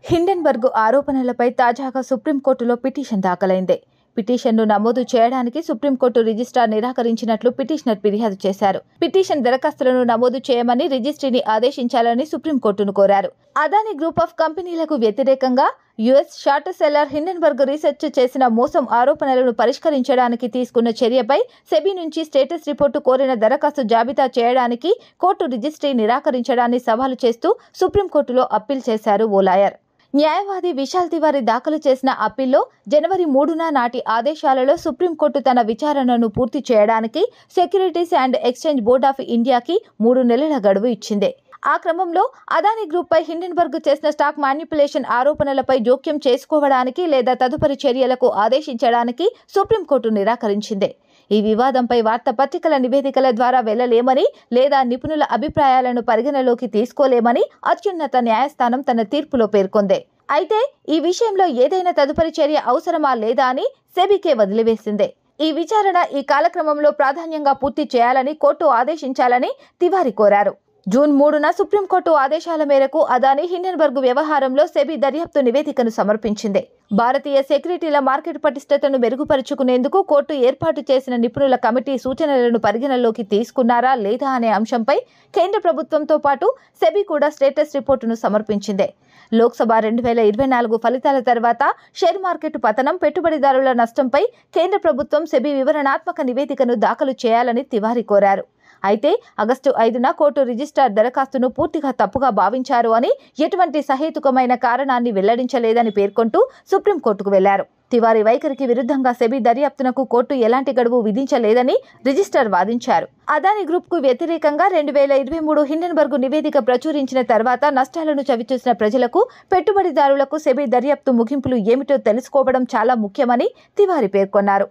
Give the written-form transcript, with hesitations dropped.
Hindenburg ఆరోపణలపై తాజాగా సుప్రీంకోర్టులో పిటిషన్ దాఖలైంది. పిటిషన్ను నమోదు చేయడానికి సుప్రీంకోర్టు రిజిస్ట్రార్ నిరాకరించినట్లు పిటిషనర్ ఫిర్యాదు చేశారు. పిటిషన్ దరఖాస్తులను నమోదు చేయమని రిజిస్ట్రీని ఆదేశించాలని సుప్రీంకోర్టును కోరారు. అదానీ గ్రూప్ ఆఫ్ కంపెనీలకు వ్యతిరేకంగా US short seller Hindenburg research చేసిన మోసం ఆరోపణలను పరిష్కరించడానికి తీసుకున్న చర్యపై సెబీ నుంచి స్టేటస్ రిపోర్టు కోరిన దరఖాస్తు జాబితా చేయడానికి కోర్టు రిజిస్ట్రీ నిరాకరించడాన్ని సవాలు చేస్తూ సుప్రీంకోర్టులో అప్పీల్ చేశారు ఓ లాయర్. న్యాయవాది విశాల్ తివారీ దాఖలు చేసిన అప్పీల్లో జనవరి 3న నాటి ఆదేశాలలో సుప్రీంకోర్టు తన విచారణను పూర్తి చేయడానికి securities and exchange board of ఇండియాకి 3 నెలల గడువు ఇచ్చింది. ఆ క్రమంలో అదానీ గ్రూప్పై హిండెన్బర్గ్ చేసిన స్టాక్ మానిప్యులేషన్ ఆరోపణలపై జోక్యం చేసుకోవడానికి లేదా తదుపరి చర్యలకు ఆదేశించడానికి సుప్రీంకోర్టు నిరాకరించింది. ఈ వివాదంపై వార్తాపత్రికల నివేదికల ద్వారా వెళ్లలేమని లేదా నిపుణుల అభిప్రాయాలను పరిగణలోకి తీసుకోలేమని అత్యున్నత న్యాయస్థానం తన తీర్పులో పేర్కొంది. అయితే ఈ విషయంలో ఏదైనా తదుపరి చర్య అవసరమా లేదా అని సెబీకే వదిలివేసింది. ఈ విచారణ ఈ కాలక్రమంలో ప్రాధాన్యంగా పూర్తి చేయాలని కోర్టు ఆదేశించాలని తివారీ కోరారు. జూన్ 3న సుప్రీంకోర్టు ఆదేశాల మేరకు అదానీ హిండెన్బర్గ్ వ్యవహారంలో సెబీ దర్యాప్తు నివేదికను సమర్పించింది. భారతీయ సెక్యూరిటీల మార్కెట్ పటిష్టతను మెరుగుపరుచుకునేందుకు కోర్టు ఏర్పాటు చేసిన నిపుణుల కమిటీ సూచనలను పరిగణలోకి తీసుకున్నారా లేదా అనే అంశంపై కేంద్ర ప్రభుత్వంతో పాటు సెబీ కూడా స్టేటస్ రిపోర్టును సమర్పించింది. లోక్సభ 2024 ఫలితాల తర్వాత షేర్ మార్కెట్ పతనం, పెట్టుబడిదారుల నష్టంపై కేంద్ర ప్రభుత్వం సెబీ వివరణాత్మక నివేదికను దాఖలు చేయాలని తివారీ కోరారు. అయితే ఆగస్టు 5న కోర్టు రిజిస్ట్రార్ దరఖాస్తును పూర్తిగా తప్పుగా భావించారు అని, ఎటువంటి సహేతుకమైన కారణాన్ని వెల్లడించలేదని పేర్కొంటూ సుప్రీంకోర్టుకు వెళ్లారు. తివారీ వైఖరికి విరుద్ధంగా సెబీ దర్యాప్తునకు కోర్టు ఎలాంటి గడువు విధించలేదని రిజిస్ట్రార్ వాదించారు. అదానీ గ్రూప్కు వ్యతిరేకంగా 2023 హిండెన్బర్గ్ నివేదిక ప్రచురించిన తర్వాత నష్టాలను చవిచూసిన ప్రజలకు, పెట్టుబడిదారులకు సెబీ దర్యాప్తు ముగింపులు ఏమిటో తెలుసుకోవడం చాలా ముఖ్యమని తివారీ పేర్కొన్నారు.